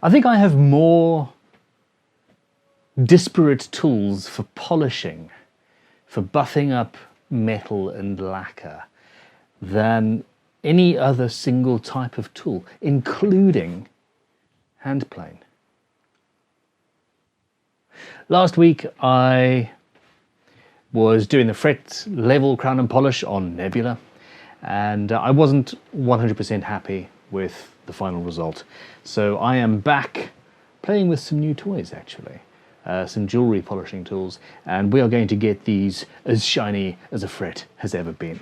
I think I have more disparate tools for polishing, for buffing up metal and lacquer, than any other single type of tool, including hand plane. Last week I was doing the fret level crown and polish on Nebula, and I wasn't 100% happy with the final result. So I am back playing with some new toys, actually. Some jewelry polishing tools, and we are going to get these as shiny as a fret has ever been.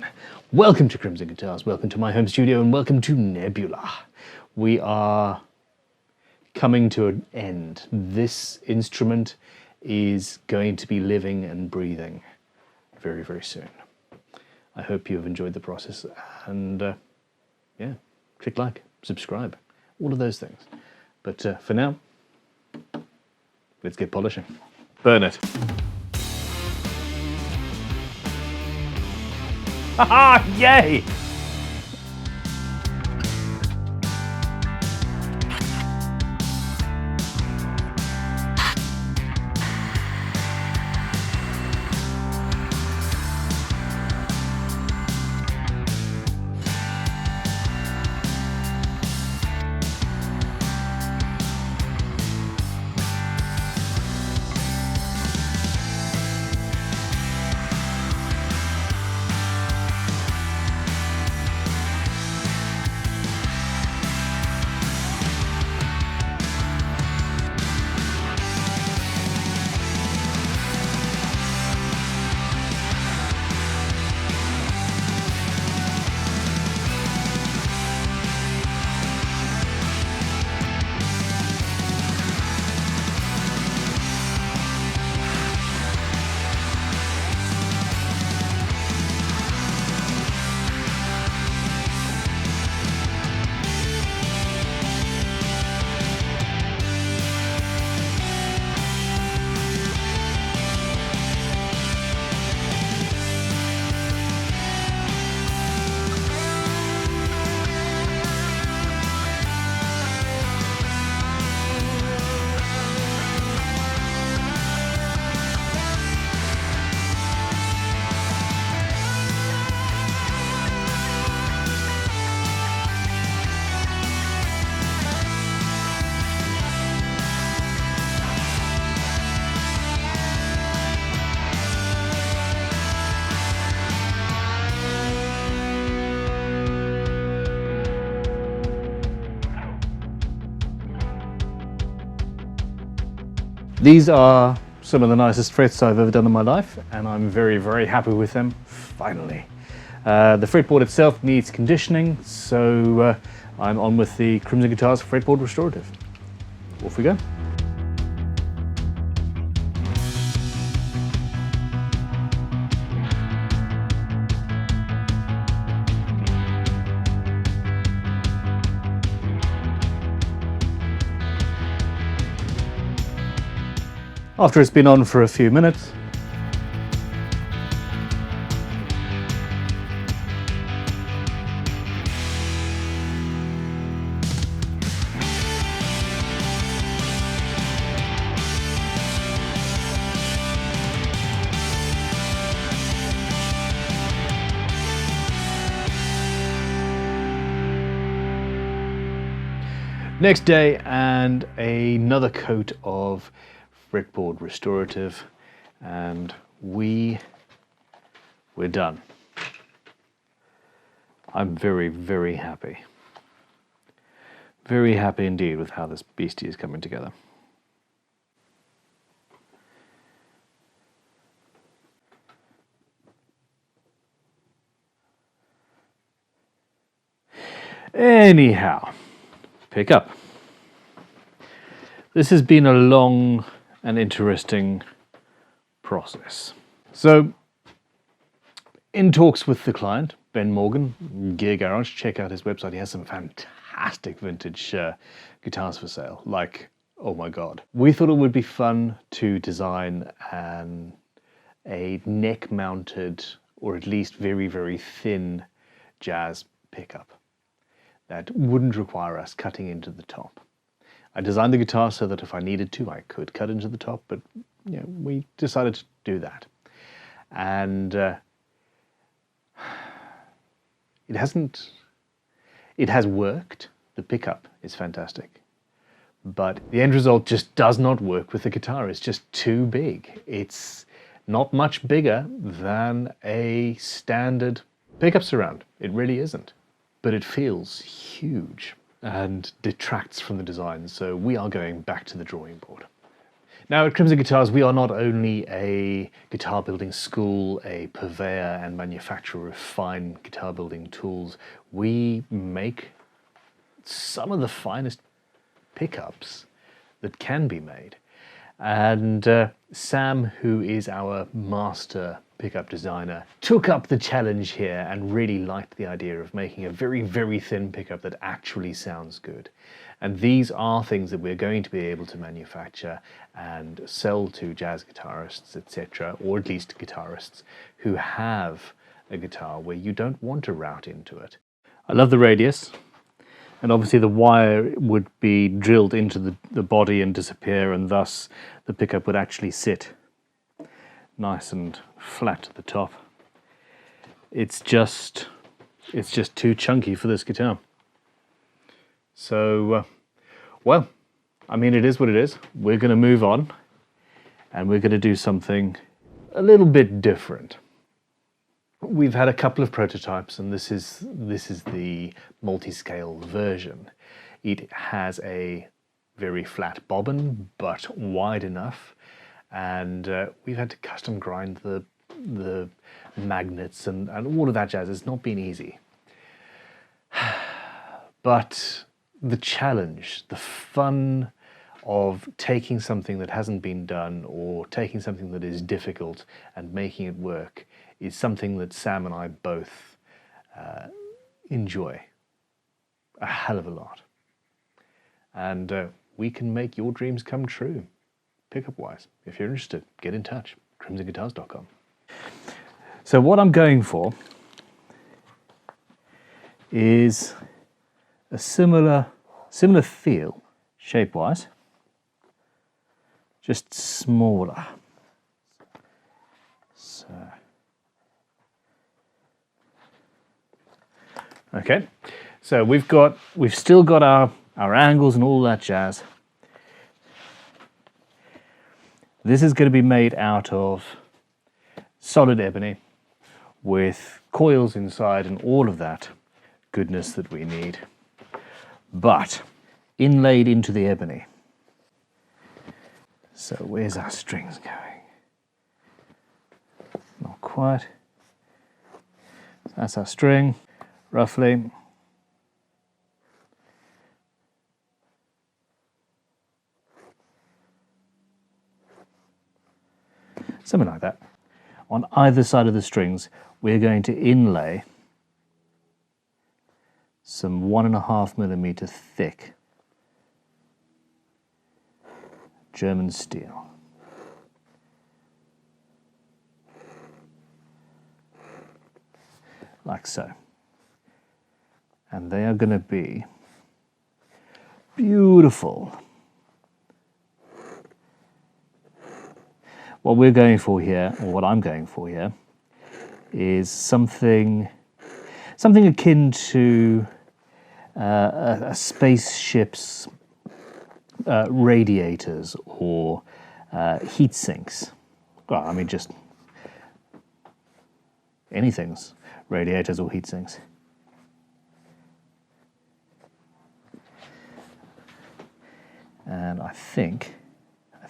Welcome to Crimson Guitars, welcome to my home studio, and welcome to Nebula. We are coming to an end. This instrument is going to be living and breathing very, very soon. I hope you have enjoyed the process, and yeah, click like, subscribe, all of those things. But for now, let's get polishing. Burn it. Haha! Yay! These are some of the nicest frets I've ever done in my life, and I'm very, very happy with them, finally. The fretboard itself needs conditioning, so I'm on with the Crimson Guitars Fretboard Restorative. Off we go. After it's been on for a few minutes, next day, and another coat of Fretboard Restorative, and we're done. I'm very, very happy. Very happy indeed with how this beastie is coming together. Anyhow, pick up. This has been a long and interesting process. So, in talks with the client, Ben Morgan, Gear Garage, check out his website. He has some fantastic vintage guitars for sale. Like, oh my God. We thought it would be fun to design a neck-mounted, or at least very, very thin jazz pickup that wouldn't require us cutting into the top. I designed the guitar so that if I needed to, I could cut into the top, but we decided to do that. And it has worked. The pickup is fantastic. But the end result just does not work with the guitar. It's just too big. It's not much bigger than a standard pickup surround. It really isn't. But it feels huge and detracts from the design. So we are going back to the drawing board. Now at Crimson Guitars, we are not only a guitar building school, a purveyor and manufacturer of fine guitar building tools. We make some of the finest pickups that can be made. And Sam, who is our master pickup designer, took up the challenge here and really liked the idea of making a very, very thin pickup that actually sounds good. And these are things that we're going to be able to manufacture and sell to jazz guitarists, etc., or at least guitarists who have a guitar where you don't want to route into it. I love the radius. And obviously the wire would be drilled into the body and disappear, and thus the pickup would actually sit nice and flat at the top. It's just too chunky for this guitar. So, well, I mean, it is what it is. We're going to move on, and we're going to do something a little bit different. We've had a couple of prototypes, and this is the multi-scale version. It has a very flat bobbin, but wide enough, and we've had to custom grind the magnets and all of that jazz. It's not been easy. But the challenge, the fun of taking something that hasn't been done or taking something that is difficult and making it work is something that Sam and I both enjoy a hell of a lot. And we can make your dreams come true, pickup-wise. If you're interested, get in touch, crimsonguitars.com. So what I'm going for is a similar feel, shape-wise, just smaller. So, okay, so we've still got our angles and all that jazz. This is going to be made out of solid ebony with coils inside and all of that goodness that we need, but inlaid into the ebony. So where's our strings going? Not quite. That's our string, roughly. Something like that. On either side of the strings, we're going to inlay some 1.5mm thick German steel. Like so. And they are going to be beautiful. What we're going for here, or what I'm going for here, is something akin to a spaceship's radiators or heat sinks. Well, I mean, just anything's radiators or heat sinks. And I think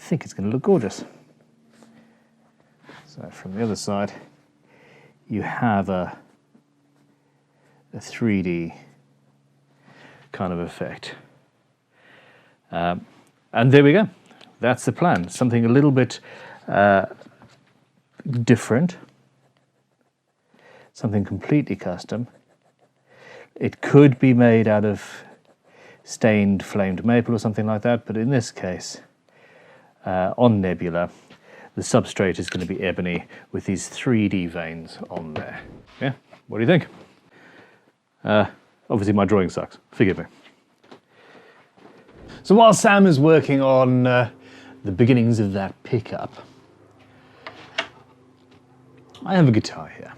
it's going to look gorgeous. So from the other side, you have a 3D kind of effect. And there we go. That's the plan. Something a little bit different. Something completely custom. It could be made out of stained flamed maple or something like that, but in this case, on Nebula, the substrate is going to be ebony with these 3D veins on there. Yeah, what do you think? Obviously my drawing sucks, forgive me. So while Sam is working on the beginnings of that pickup, I have a guitar here.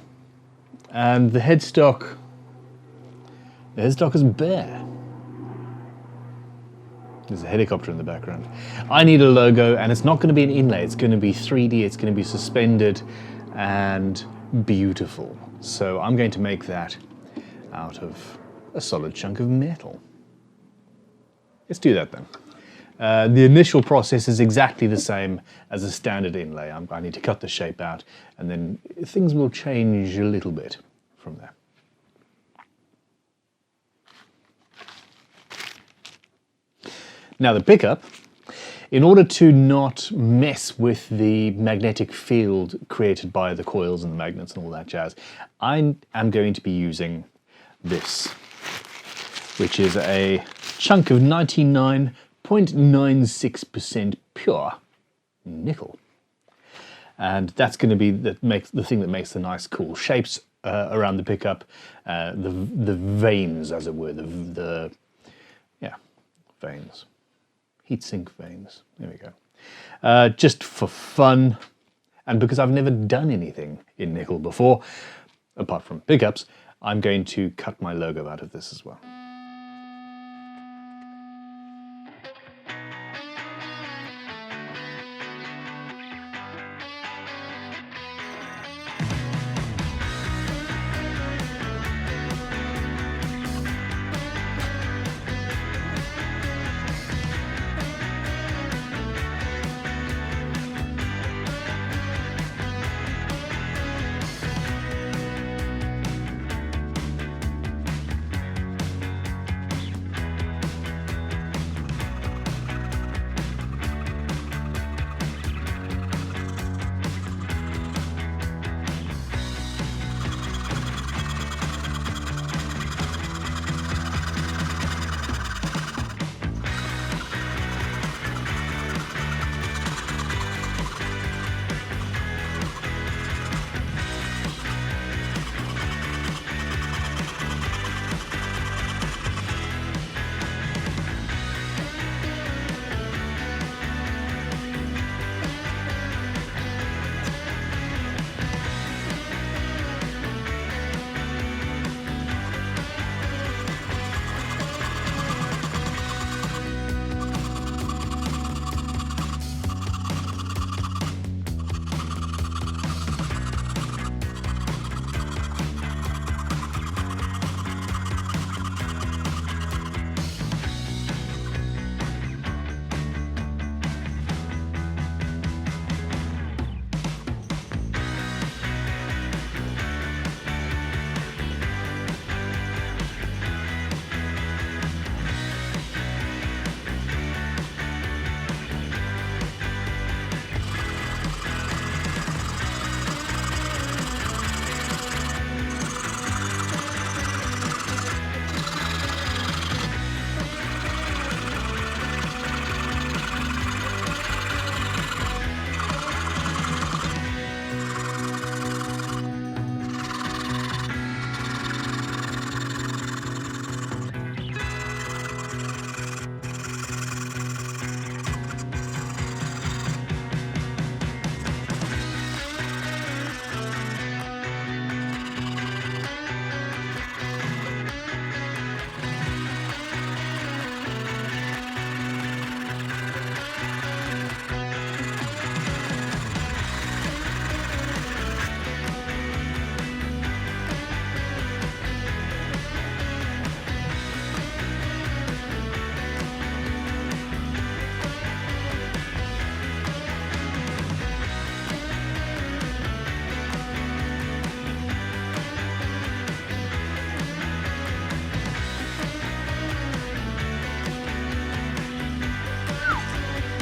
And the headstock is bare. There's a helicopter in the background. I need a logo, and it's not going to be an inlay. It's going to be 3D. It's going to be suspended and beautiful. So I'm going to make that out of a solid chunk of metal. Let's do that then. The initial process is exactly the same as a standard inlay. I need to cut the shape out, and then things will change a little bit from there. Now the pickup, in order to not mess with the magnetic field created by the coils and the magnets and all that jazz, I am going to be using this, which is a chunk of 99.96% pure nickel. And that's going to be the thing that makes the nice cool shapes around the pickup, the veins, as it were, the veins. Heatsink vanes. There we go. Just for fun, and because I've never done anything in nickel before, apart from pickups, I'm going to cut my logo out of this as well.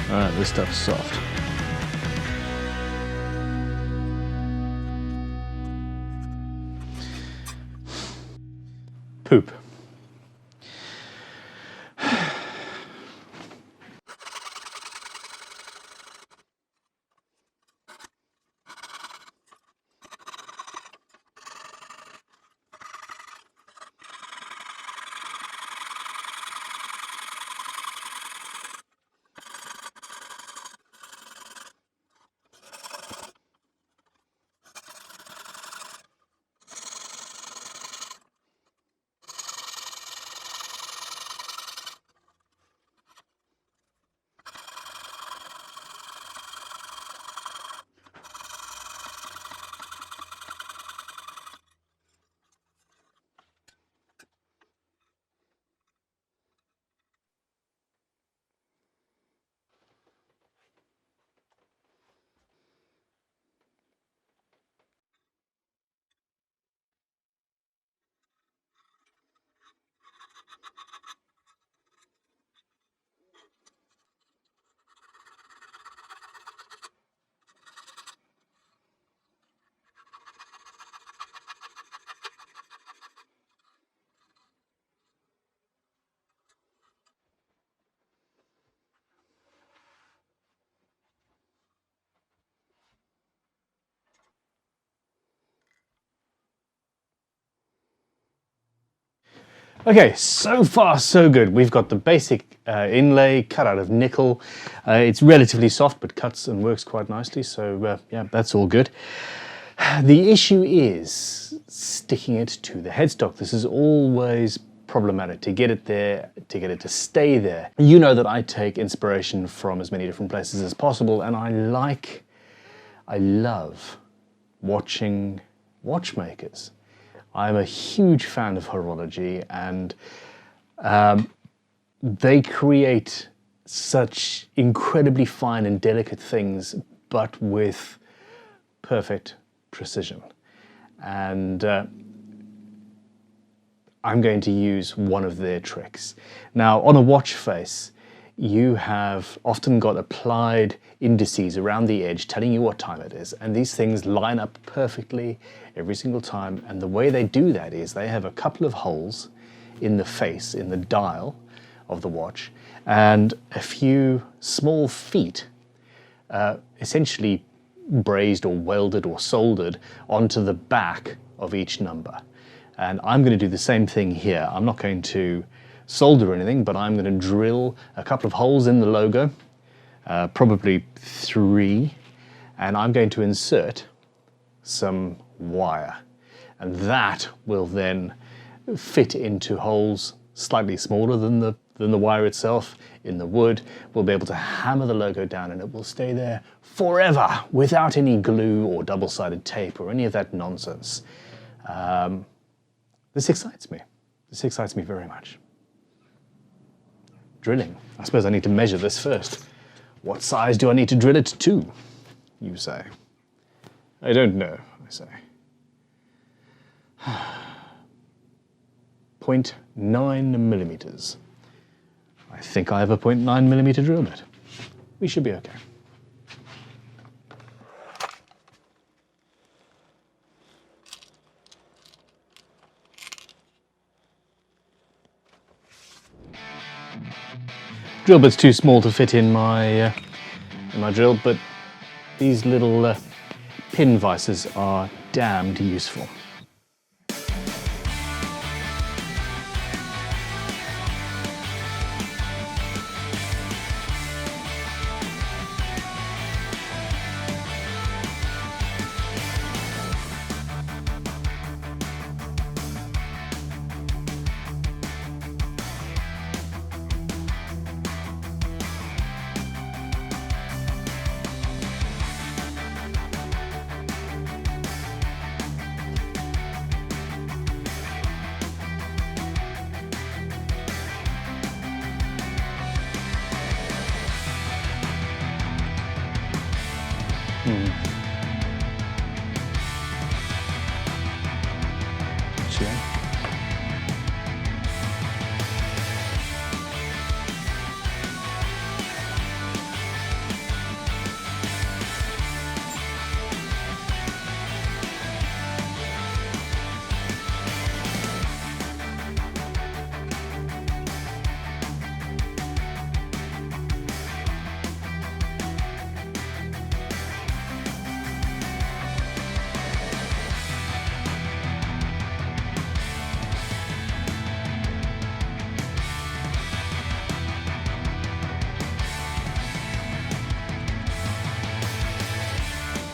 Alright, this stuff's soft. Poop. Okay, so far so good. We've got the basic inlay cut out of nickel. It's relatively soft, but cuts and works quite nicely. So yeah, that's all good. The issue is sticking it to the headstock. This is always problematic to get it there, to get it to stay there. You know that I take inspiration from as many different places as possible, and I love watching watchmakers. I'm a huge fan of horology, and they create such incredibly fine and delicate things, but with perfect precision. And I'm going to use one of their tricks. Now, on a watch face, you have often got applied indices around the edge telling you what time it is, and these things line up perfectly every single time. And the way they do that is they have a couple of holes in the face, in the dial of the watch, and a few small feet essentially brazed or welded or soldered onto the back of each number. And I'm going to do the same thing here. I'm not going to solder anything, but I'm going to drill a couple of holes in the logo, probably 3, and I'm going to insert some wire. And that will then fit into holes slightly smaller than the wire itself in the wood. We'll be able to hammer the logo down, and it will stay there forever without any glue or double-sided tape or any of that nonsense. This excites me. This excites me very much. Drilling. I suppose I need to measure this first. What size do I need to drill it to, you say? I don't know, I say. 0.9 millimeters. I think I have a 0.9 millimeter drill bit. We should be okay. Drill bit's too small to fit in my drill, but these little pin vices are damned useful.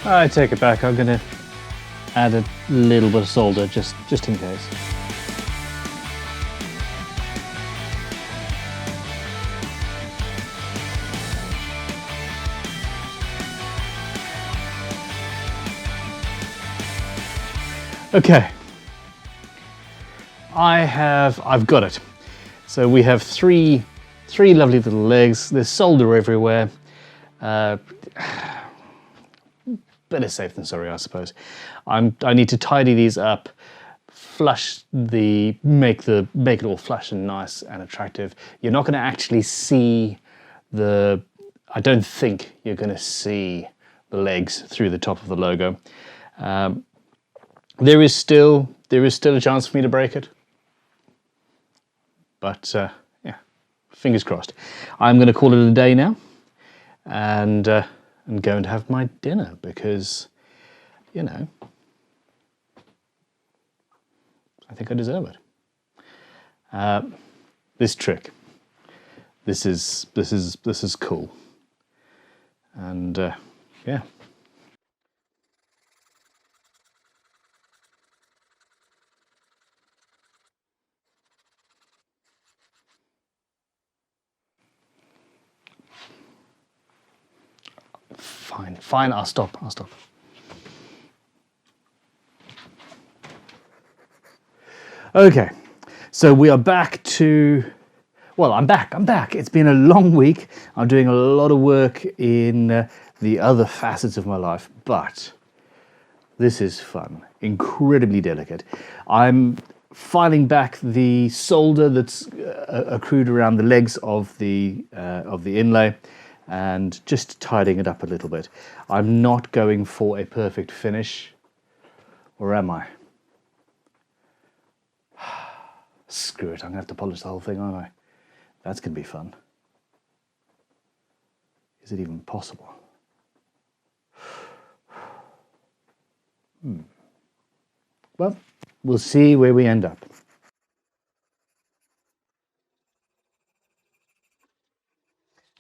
I take it back. I'm going to add a little bit of solder just in case. Okay. I've got it. So we have three lovely little legs. There's solder everywhere. Better safe than sorry, I suppose. I need to tidy these up, make it all flush and nice and attractive. You're not going to actually see I don't think you're going to see the legs through the top of the logo. There is still a chance for me to break it, but yeah, fingers crossed. I'm going to call it a day now, and going to have my dinner because, you know, I think I deserve it. This trick, this is cool, and yeah. Fine, I'll stop. Okay, so we are back to, well, I'm back. It's been a long week. I'm doing a lot of work in the other facets of my life, but this is fun, incredibly delicate. I'm filing back the solder that's accrued around the legs of the inlay, and just tidying it up a little bit. I'm not going for a perfect finish, or am I? Screw it, I'm going to have to polish the whole thing, aren't I? That's going to be fun. Is it even possible? Well, we'll see where we end up.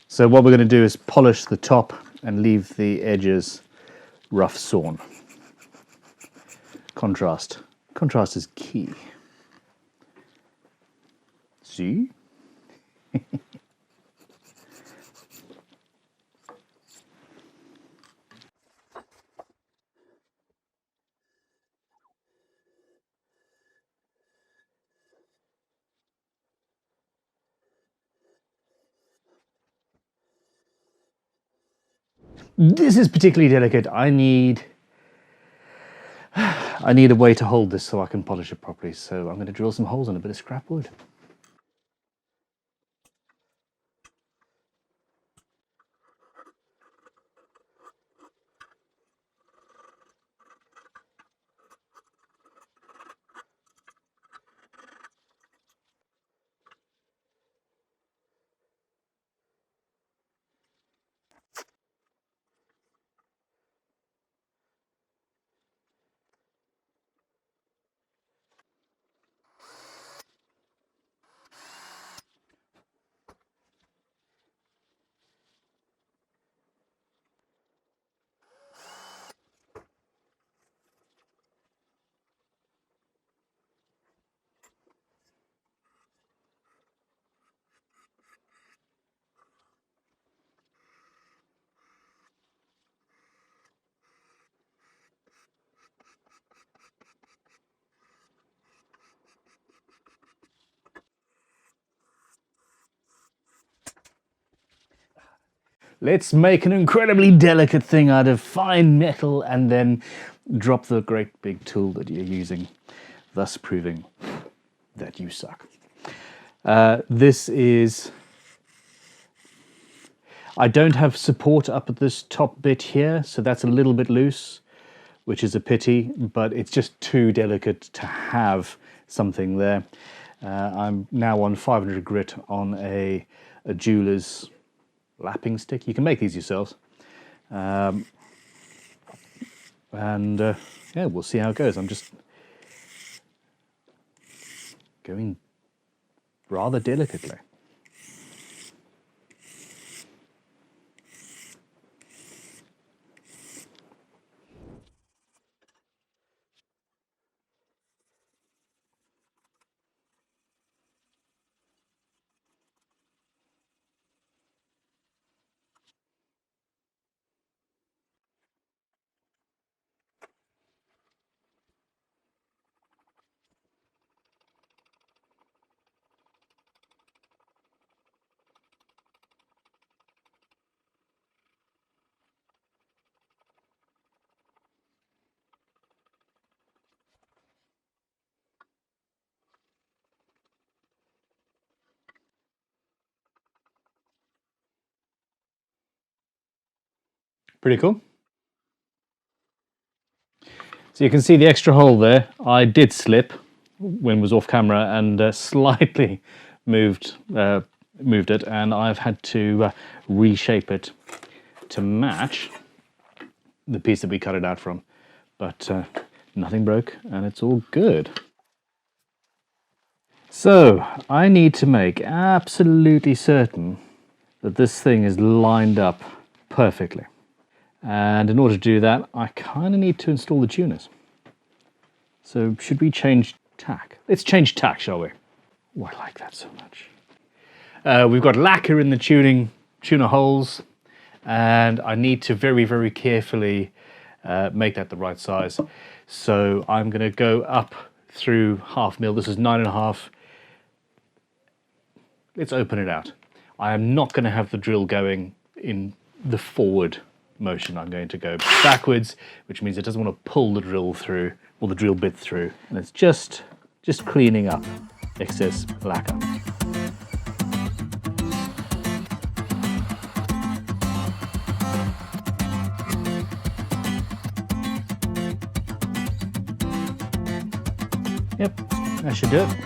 So what we're going to do is polish the top and leave the edges rough sawn. Contrast is key. See? This is particularly delicate. I need a way to hold this so I can polish it properly. So I'm going to drill some holes in a bit of scrap wood. Let's make an incredibly delicate thing out of fine metal and then drop the great big tool that you're using, thus proving that you suck. This is... I don't have support up at this top bit here, so that's a little bit loose, which is a pity, but it's just too delicate to have something there. I'm now on 500 grit on a jeweler's lapping stick. You can make these yourselves. Yeah, we'll see how it goes. I'm just going rather delicately. Pretty cool. So you can see the extra hole there. I did slip when it was off camera and slightly moved it, and I've had to reshape it to match the piece that we cut it out from. But nothing broke and it's all good. So I need to make absolutely certain that this thing is lined up perfectly. And in order to do that, I kind of need to install the tuners. So should we change tack? Let's change tack, shall we? Oh, I like that so much. We've got lacquer in the tuner holes, and I need to very, very carefully make that the right size. So I'm going to go up through 1/2 mil. This is 9.5. Let's open it out. I am not going to have the drill going in the forward motion. I'm going to go backwards, which means it doesn't want to pull the drill through, or the drill bit through. And it's just cleaning up excess lacquer. Yep, that should do it.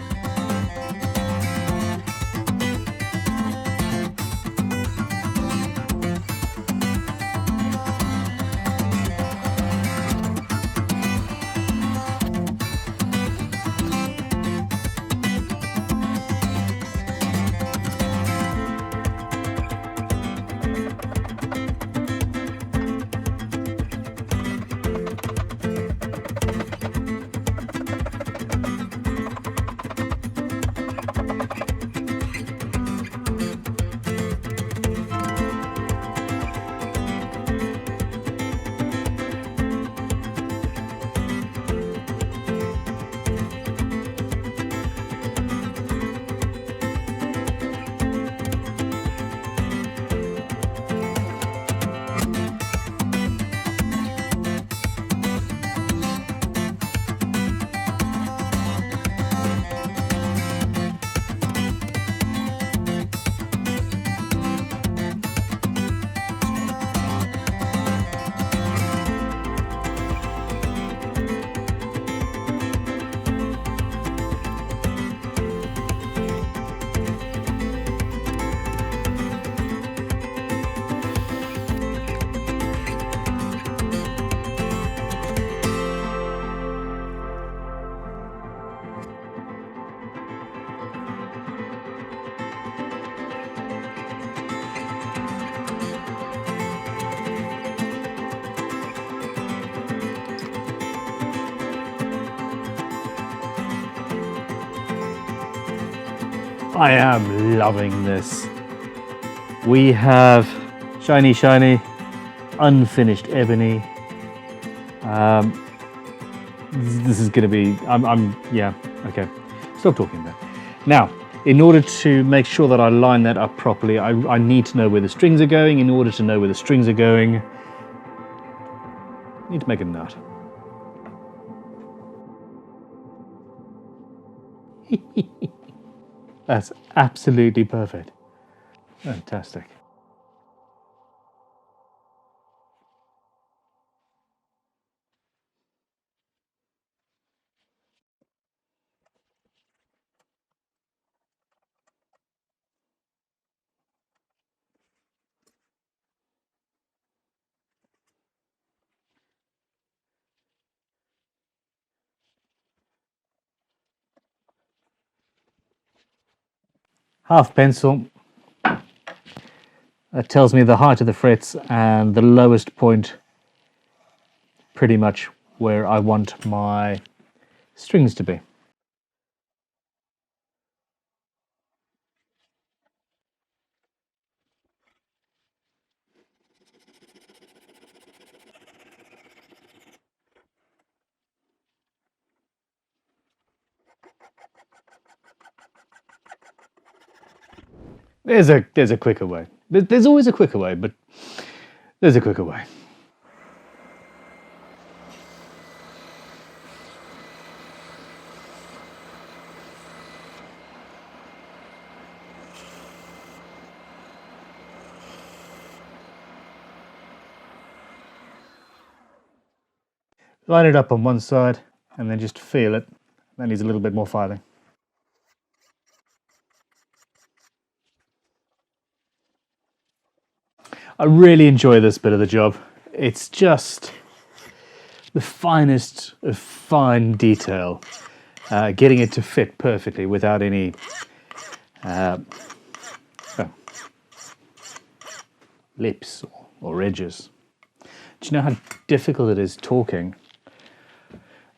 I am loving this. We have shiny, shiny, unfinished ebony. This is going to be, yeah, okay. Stop talking about it. Now, in order to make sure that I line that up properly, I need to know where the strings are going. In order to know where the strings are going, I need to make a nut. That's absolutely perfect. Fantastic. Half pencil. That tells me the height of the frets and the lowest point, pretty much where I want my strings to be. There's a quicker way. There's always a quicker way, but there's a quicker way. Line it up on one side and then just feel it. That needs a little bit more filing. I really enjoy this bit of the job. It's just the finest of fine detail. getting it to fit perfectly without any lips or edges. Do you know how difficult it is talking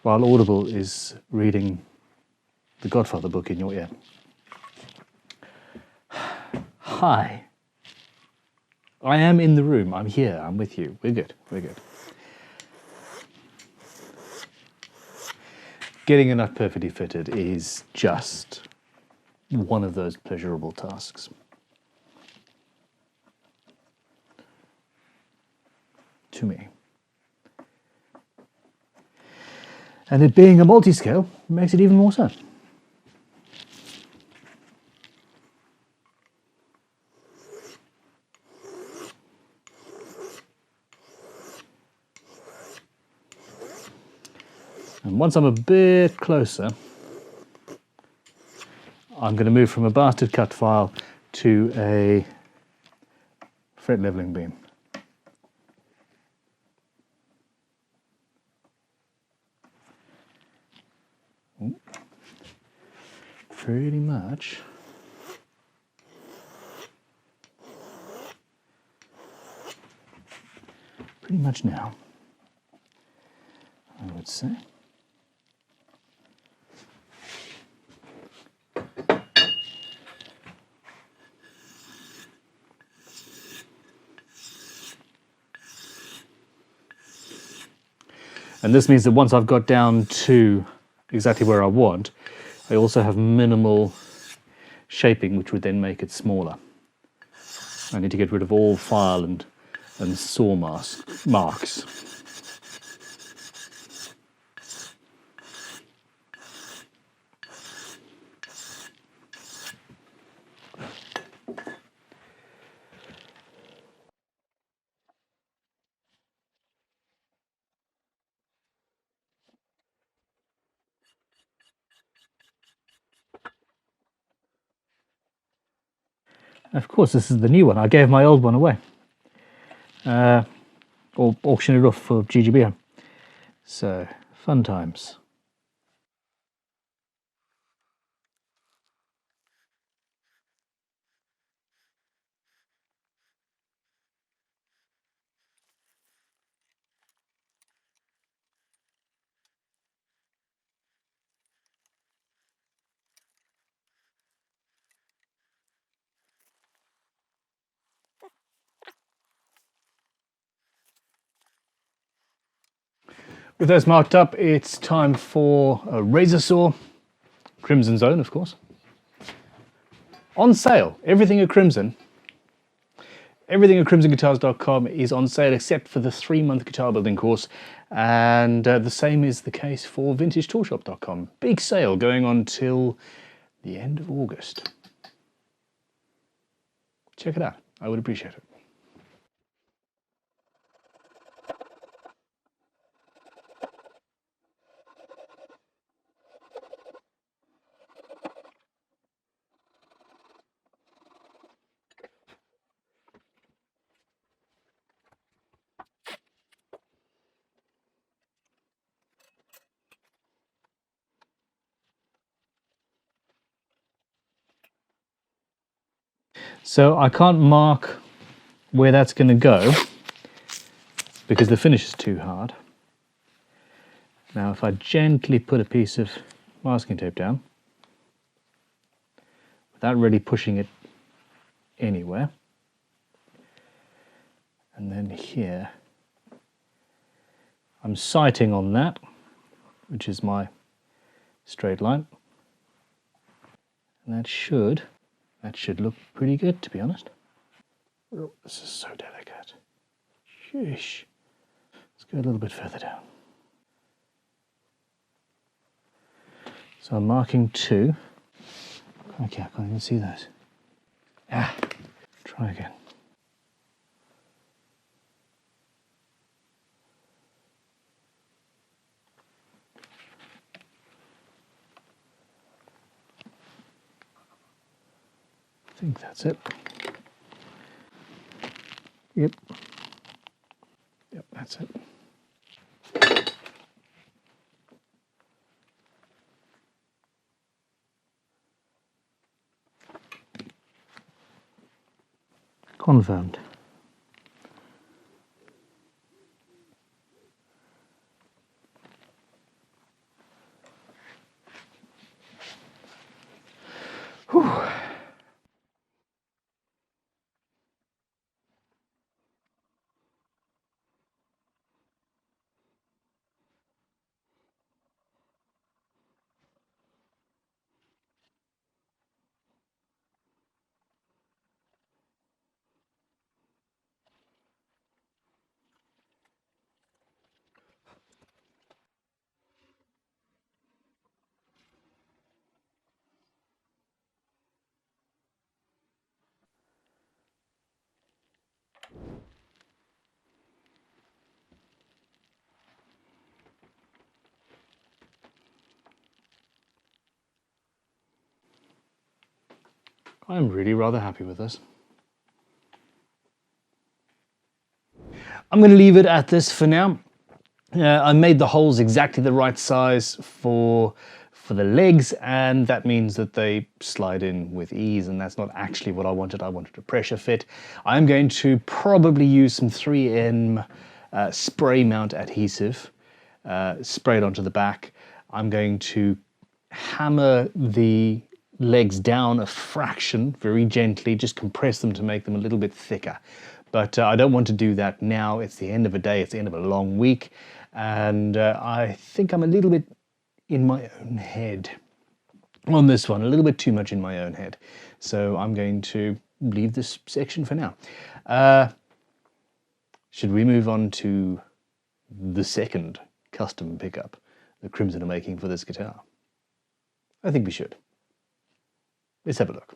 while Audible is reading the Godfather book in your ear? Hi. I am in the room. I'm here. I'm with you. We're good. We're good. Getting a nut perfectly fitted is just one of those pleasurable tasks. To me. And it being a multi-scale makes it even more so. And once I'm a bit closer, I'm going to move from a bastard cut file to a fret leveling beam. Pretty much. Pretty much now, I would say. And this means that once I've got down to exactly where I want, I also have minimal shaping, which would then make it smaller. I need to get rid of all file and saw marks. Of course, this is the new one. I gave my old one away. Or auctioned it off for GGB. So, fun times. With those marked up, it's time for a razor saw. Crimson Zone, of course. On sale. Everything at Crimson. Everything at crimsonguitars.com is on sale except for the 3-month guitar building course. And the same is the case for vintagetoolshop.com. Big sale going on till the end of August. Check it out. I would appreciate it. So I can't mark where that's going to go because the finish is too hard. Now if I gently put a piece of masking tape down without really pushing it anywhere, and then here I'm sighting on that, which is my straight line, and that should look pretty good, to be honest. Oh, this is so delicate. Sheesh. Let's go a little bit further down. So I'm marking 2. Okay, I can't even see those. Try again. I think that's it. Yep, that's it. Confirmed. Whew. I'm really rather happy with this. I'm going to leave it at this for now. I made the holes exactly the right size for the legs, and that means that they slide in with ease, and that's not actually what I wanted. I wanted a pressure fit. I'm going to probably use some 3M spray mount adhesive sprayed onto the back. I'm going to hammer the legs down a fraction very gently, just compress them to make them a little bit thicker. But I don't want to do that now. It's the end of a day, it's the end of a long week, and I think I'm a little bit in my own head on this one, a little bit too much in my own head. So I'm going to leave this section for now. Should we move on to the second custom pickup that Crimson are making for this guitar? I think we should. Let's have a look.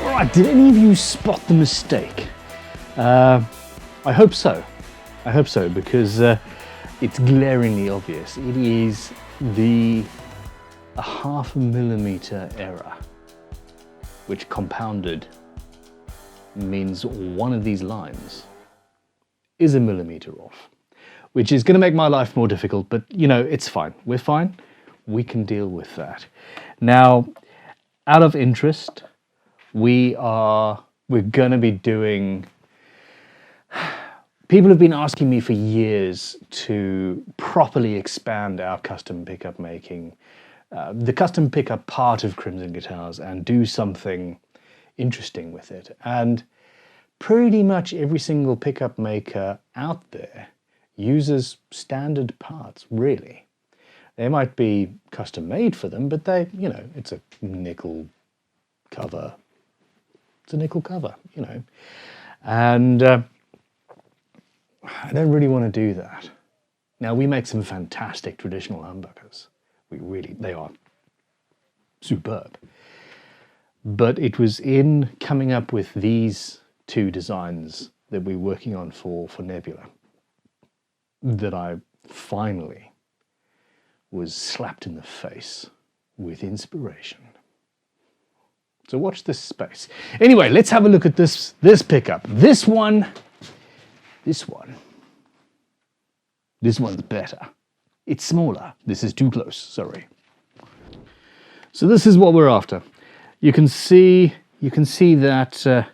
All right, did any of you spot the mistake? I hope so. I hope so, because it's glaringly obvious. It is a 0.5 millimeter error, which compounded means one of these lines is a millimeter off, which is going to make my life more difficult, but you know, it's fine. We're fine. We can deal with that. Now, out of interest, we're going to be doing... People have been asking me for years to properly expand our custom pickup making, the custom pickup part of Crimson Guitars, and do something interesting with it. And pretty much every single pickup maker out there uses standard parts, really. They might be custom made for them, but they, you know, it's a nickel cover. It's a nickel cover, you know. And I don't really want to do that. Now, we make some fantastic traditional humbuckers. They are superb. But it was in coming up with these two designs that we're working on for Nebula that I finally was slapped in the face with inspiration. So watch this space. Anyway, let's have a look at this pickup. This one's better. It's smaller. This is too close, sorry. So this is what we're after. You can see that, oh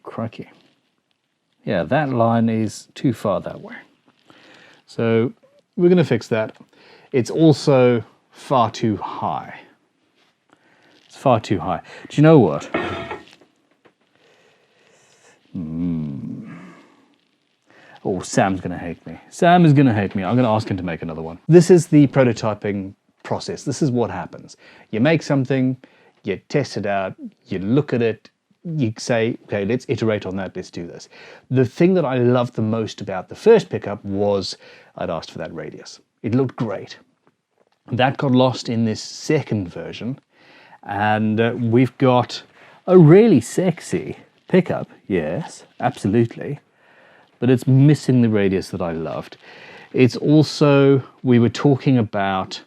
crikey. Yeah, that line is too far that way. So we're going to fix that. It's also far too high. It's far too high. Do you know what? Oh, Sam's going to hate me. Sam is going to hate me. I'm going to ask him to make another one. This is the prototyping process. This is what happens. You make something, you test it out, you look at it, you say, okay, let's iterate on that, let's do this. The thing that I loved the most about the first pickup was I'd asked for that radius. It looked great. That got lost in this second version, and we've got a really sexy pickup, yes, absolutely, but it's missing the radius that I loved. It's also, we were talking about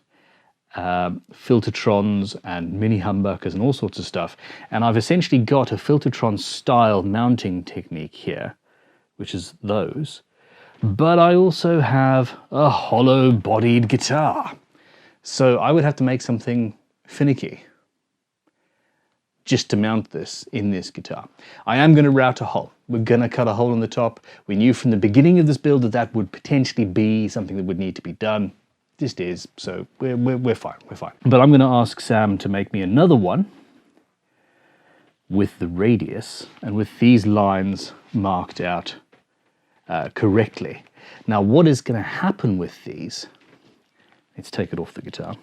filtertrons and mini humbuckers and all sorts of stuff, and I've essentially got a filtertron style mounting technique here, which is those, but I also have a hollow bodied guitar, so I would have to make something finicky just to mount this in this guitar. I am going to route a hole. We're going to cut a hole in the top. We knew from the beginning of this build that that would potentially be something that would need to be done. Just is, so we're fine, we're fine. But I'm going to ask Sam to make me another one with the radius and with these lines marked out correctly. Now, what is going to happen with these? Let's take it off the guitar.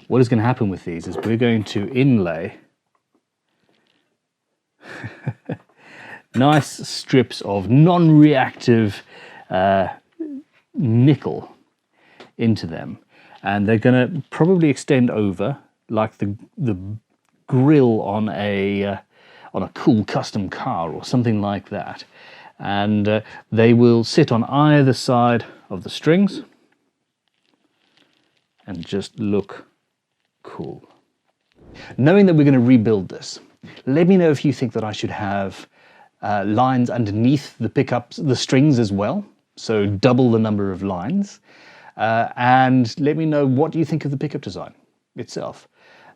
What is going to happen with these is we're going to inlay nice strips of non-reactive nickel into them, and they're going to probably extend over like the grill on a cool custom car or something like that, and they will sit on either side of the strings and just look cool. Knowing that we're going to rebuild this, let me know if you think that I should have lines underneath the pickups, the strings as well, so double the number of lines, and let me know what you think of the pickup design itself,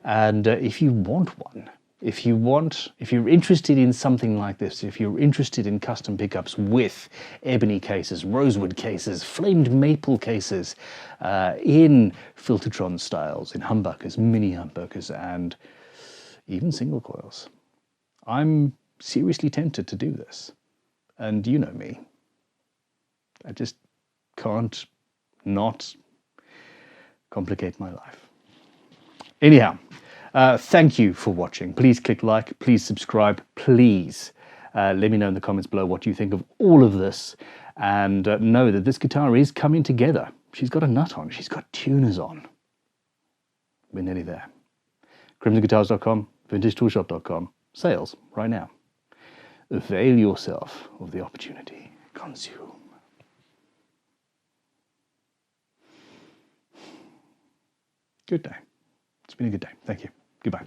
and if you want one. If you're interested in something like this, if you're interested in custom pickups with ebony cases, rosewood cases, flamed maple cases, in filtertron styles, in humbuckers, mini humbuckers, and even single coils, I'm seriously tempted to do this. And you know me. I just can't not complicate my life. Anyhow, thank you for watching. Please click like, please subscribe, please let me know in the comments below what you think of all of this, and know that this guitar is coming together. She's got a nut on, she's got tuners on. We're nearly there. CrimsonGuitars.com, VintageToolShop.com. Sales right now. Avail yourself of the opportunity. Consume. Good day. It's been a good day. Thank you. Goodbye.